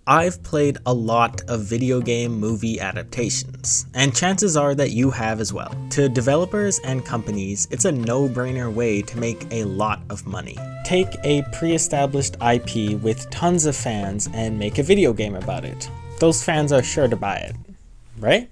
I've played a lot of video game movie adaptations, and chances are that you have as well. To developers and companies, it's a no-brainer way to make a lot of money. Take a pre-established IP with tons of fans and make a video game about it. Those fans are sure to buy it, right?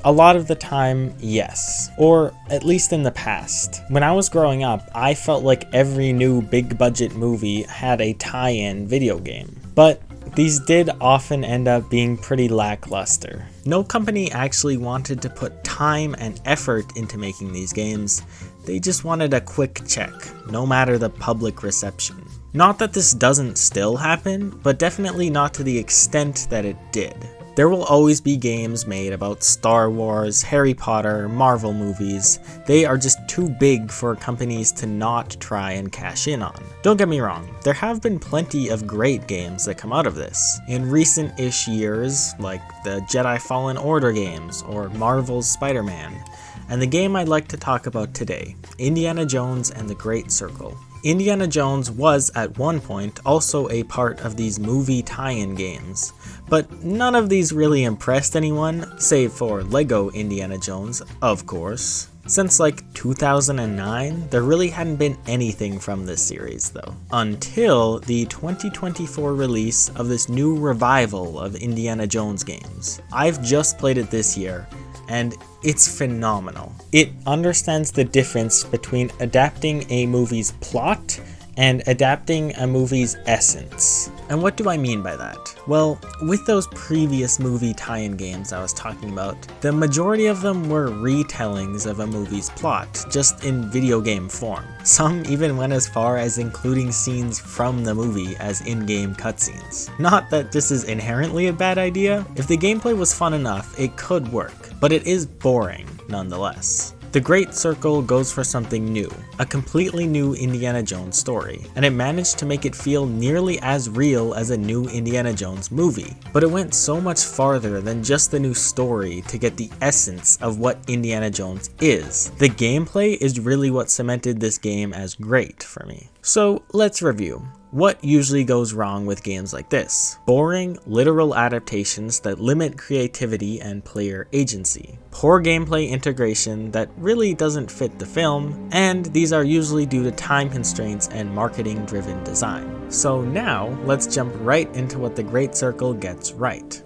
A lot of the time, yes. Or at least in the past. When I was growing up, I felt like every new big budget movie had a tie-in video game. But these did often end up being pretty lackluster. No company actually wanted to put time and effort into making these games. They just wanted a quick check, no matter the public reception. Not that this doesn't still happen, but definitely not to the extent that it did. There will always be games made about Star Wars, Harry Potter, Marvel movies. They are just too big for companies to not try and cash in on. Don't get me wrong, there have been plenty of great games that come out of this. In recent-ish years, like the Jedi Fallen Order games or Marvel's Spider-Man. And the game I'd like to talk about today, Indiana Jones and the Great Circle. Indiana Jones was at one point also a part of these movie tie-in games, but none of these really impressed anyone, save for LEGO Indiana Jones, of course. Since like 2009, there really hadn't been anything from this series though, until the 2024 release of this new revival of Indiana Jones games. I've just played it this year, and it's phenomenal. It understands the difference between adapting a movie's plot and adapting a movie's essence. And what do I mean by that? Well, with those previous movie tie-in games I was talking about, the majority of them were retellings of a movie's plot, just in video game form. Some even went as far as including scenes from the movie as in-game cutscenes. Not that this is inherently a bad idea. If the gameplay was fun enough, it could work, but it is boring nonetheless. The Great Circle goes for something new, a completely new Indiana Jones story, and it managed to make it feel nearly as real as a new Indiana Jones movie. But it went so much farther than just the new story to get the essence of what Indiana Jones is. The gameplay is really what cemented this game as great for me. So let's review. What usually goes wrong with games like this? Boring, literal adaptations that limit creativity and player agency. Poor gameplay integration that really doesn't fit the film, and these are usually due to time constraints and marketing-driven design. So now, let's jump right into what the Great Circle gets right.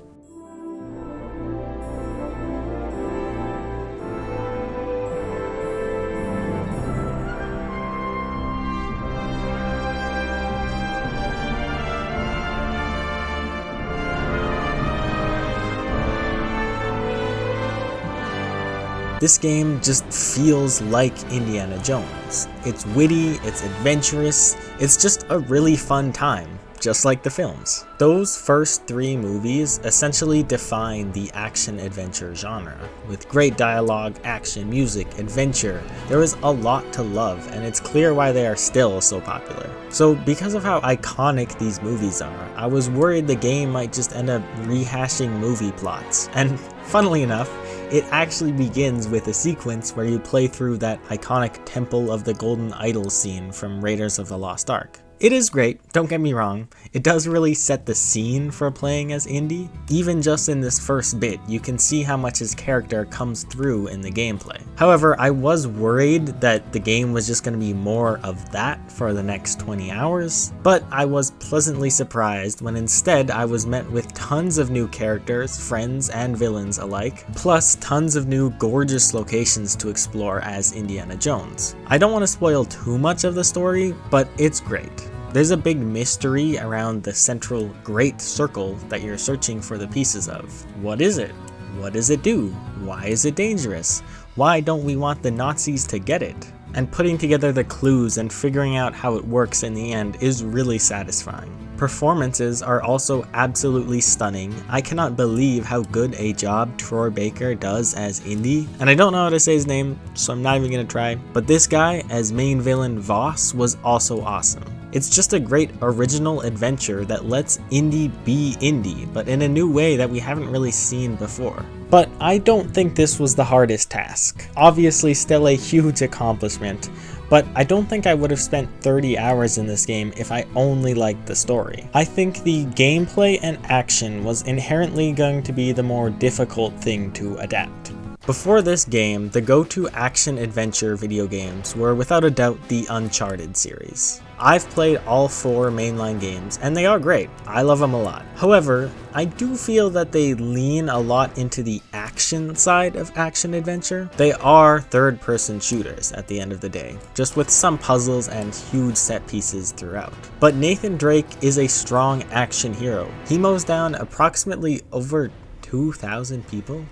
This game just feels like Indiana Jones. It's witty, it's adventurous, it's just a really fun time, just like the films. Those first three movies essentially define the action-adventure genre. With great dialogue, action, music, adventure, there is a lot to love, and it's clear why they are still so popular. So because of how iconic these movies are, I was worried the game might just end up rehashing movie plots. And funnily enough, it actually begins with a sequence where you play through that iconic Temple of the Golden Idol scene from Raiders of the Lost Ark. It is great, don't get me wrong. It does really set the scene for playing as Indy. Even just in this first bit, you can see how much his character comes through in the gameplay. However, I was worried that the game was just going to be more of that for the next 20 hours, but I was pleasantly surprised when instead I was met with tons of new characters, friends, and villains alike, plus tons of new gorgeous locations to explore as Indiana Jones. I don't want to spoil too much of the story, but it's great. There's a big mystery around the central Great Circle that you're searching for the pieces of. What is it? What does it do? Why is it dangerous? Why don't we want the Nazis to get it? And putting together the clues and figuring out how it works in the end is really satisfying. Performances are also absolutely stunning. I cannot believe how good a job Troy Baker does as Indy. And I don't know how to say his name, so I'm not even gonna try. But this guy as main villain Voss was also awesome. It's just a great original adventure that lets Indy be Indy, but in a new way that we haven't really seen before. But I don't think this was the hardest task. Obviously still a huge accomplishment, but I don't think I would have spent 30 hours in this game if I only liked the story. I think the gameplay and action was inherently going to be the more difficult thing to adapt. Before this game, the go-to action-adventure video games were without a doubt the Uncharted series. I've played all 4 mainline games, and they are great. I love them a lot. However, I do feel that they lean a lot into the action side of action-adventure. They are third-person shooters at the end of the day, just with some puzzles and huge set pieces throughout. But Nathan Drake is a strong action hero. He mows down approximately over 2,000 people?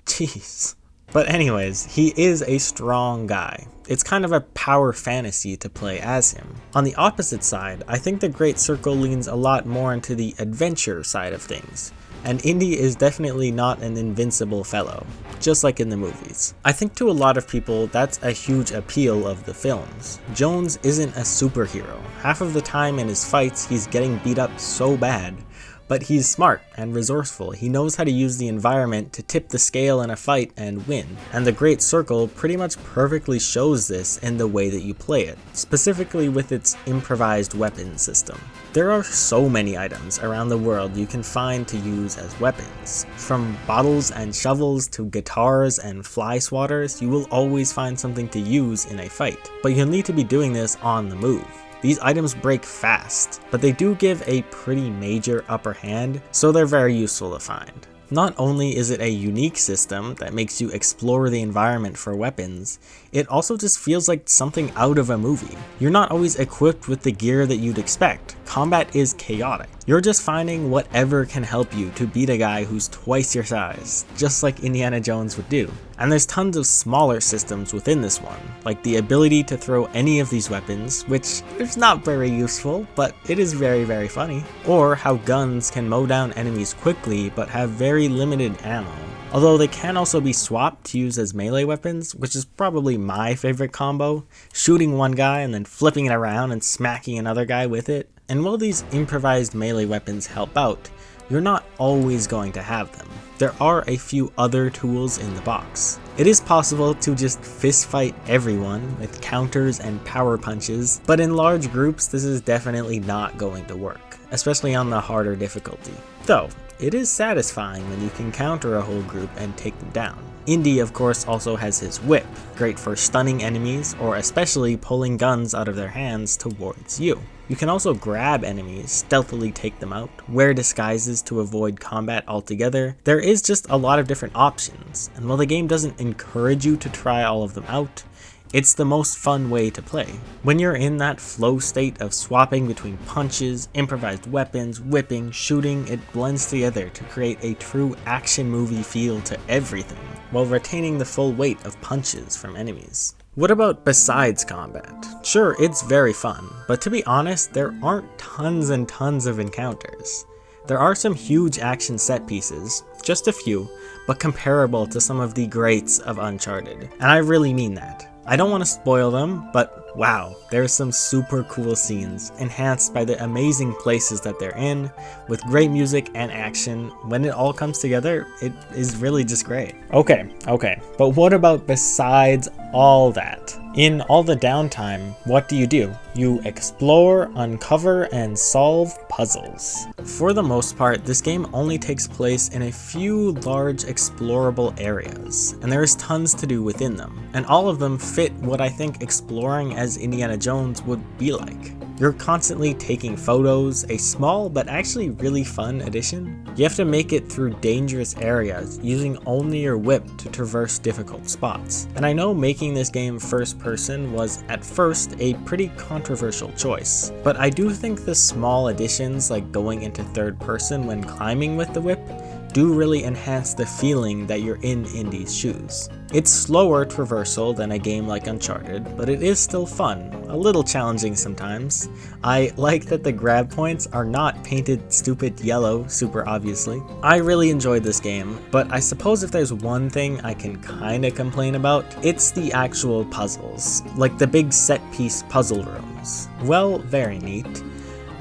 Jeez. But anyways, he is a strong guy. It's kind of a power fantasy to play as him. On the opposite side, I think the Great Circle leans a lot more into the adventure side of things. And Indy is definitely not an invincible fellow, just like in the movies. I think to a lot of people, that's a huge appeal of the films. Jones isn't a superhero. Half of the time in his fights, he's getting beat up so bad. But he's smart and resourceful. He knows how to use the environment to tip the scale in a fight and win. And the Great Circle pretty much perfectly shows this in the way that you play it, specifically with its improvised weapon system. There are so many items around the world you can find to use as weapons. From bottles and shovels to guitars and fly swatters, you will always find something to use in a fight. But you'll need to be doing this on the move. These items break fast, but they do give a pretty major upper hand, so they're very useful to find. Not only is it a unique system that makes you explore the environment for weapons, it also just feels like something out of a movie. You're not always equipped with the gear that you'd expect. Combat is chaotic. You're just finding whatever can help you to beat a guy who's twice your size, just like Indiana Jones would do. And there's tons of smaller systems within this one, like the ability to throw any of these weapons, which is not very useful, but it is very, very funny. Or how guns can mow down enemies quickly, but have very limited ammo. Although they can also be swapped to use as melee weapons, which is probably my favorite combo, shooting one guy and then flipping it around and smacking another guy with it. And while these improvised melee weapons help out, you're not always going to have them. There are a few other tools in the box. It is possible to just fist fight everyone with counters and power punches, but in large groups this is definitely not going to work, especially on the harder difficulty. Though, it is satisfying when you can counter a whole group and take them down. Indy, of course, also has his whip, great for stunning enemies or especially pulling guns out of their hands towards you. You can also grab enemies, stealthily take them out, wear disguises to avoid combat altogether. There is just a lot of different options, and while the game doesn't encourage you to try all of them out, it's the most fun way to play. When you're in that flow state of swapping between punches, improvised weapons, whipping, shooting, it blends together to create a true action movie feel to everything, while retaining the full weight of punches from enemies. What about besides combat? Sure, it's very fun, but to be honest, there aren't tons and tons of encounters. There are some huge action set pieces, just a few, but comparable to some of the greats of Uncharted, and I really mean that. I don't want to spoil them, but wow, there's some super cool scenes, enhanced by the amazing places that they're in, with great music and action. When it all comes together, it is really just great. Okay, but what about besides all that? In all the downtime, what do? You explore, uncover, and solve puzzles. For the most part, this game only takes place in a few large explorable areas, and there is tons to do within them, and all of them fit what I think exploring as Indiana Jones would be like. You're constantly taking photos, a small but actually really fun addition. You have to make it through dangerous areas using only your whip to traverse difficult spots. And I know making this game first person was at first a pretty controversial choice, but I do think the small additions like going into third person when climbing with the whip do really enhance the feeling that you're in Indy's shoes. It's slower traversal than a game like Uncharted, but it is still fun, a little challenging sometimes. I like that the grab points are not painted stupid yellow, super obviously. I really enjoyed this game, but I suppose if there's one thing I can kinda complain about, it's the actual puzzles, like the big set piece puzzle rooms. Well, very neat.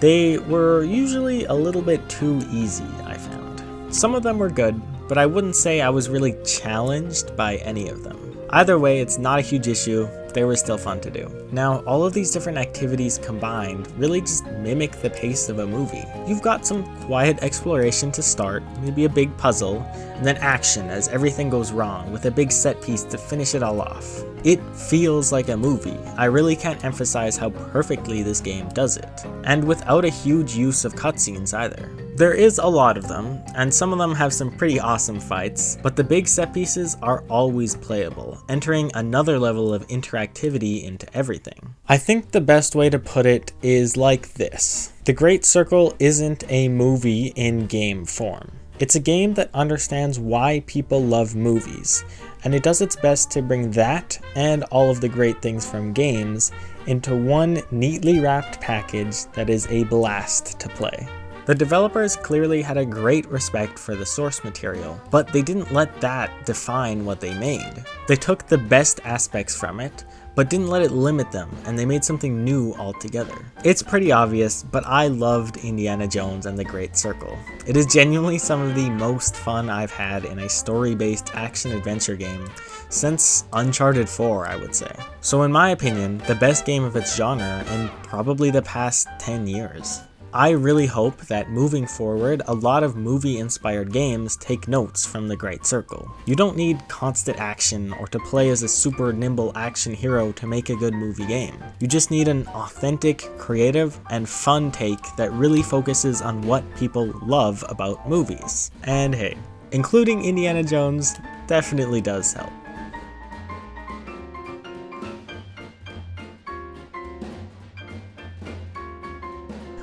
They were usually a little bit too easy, I found. Some of them were good, but I wouldn't say I was really challenged by any of them. Either way, it's not a huge issue. they were still fun to do. Now, all of these different activities combined really just mimic the pace of a movie. You've got some quiet exploration to start, maybe a big puzzle, and then action as everything goes wrong with a big set piece to finish it all off. It feels like a movie. I really can't emphasize how perfectly this game does it, and without a huge use of cutscenes either. There is a lot of them, and some of them have some pretty awesome fights, but the big set pieces are always playable, entering another level of interactivity into everything. I think the best way to put it is like this. The Great Circle isn't a movie in game form. It's a game that understands why people love movies, and it does its best to bring that and all of the great things from games into one neatly wrapped package that is a blast to play. The developers clearly had a great respect for the source material, but they didn't let that define what they made. They took the best aspects from it, but didn't let it limit them, and they made something new altogether. It's pretty obvious, but I loved Indiana Jones and the Great Circle. It is genuinely some of the most fun I've had in a story-based action-adventure game since Uncharted 4, I would say. So in my opinion, the best game of its genre in probably the past 10 years. I really hope that moving forward, a lot of movie-inspired games take notes from the Great Circle. You don't need constant action or to play as a super nimble action hero to make a good movie game. You just need an authentic, creative, and fun take that really focuses on what people love about movies. And hey, including Indiana Jones definitely does help.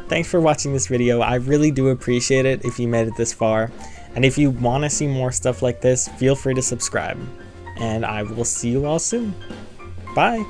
Thanks for watching this video. I really do appreciate it if you made it this far. And if you want to see more stuff like this, feel free to subscribe. And I will see you all soon. Bye!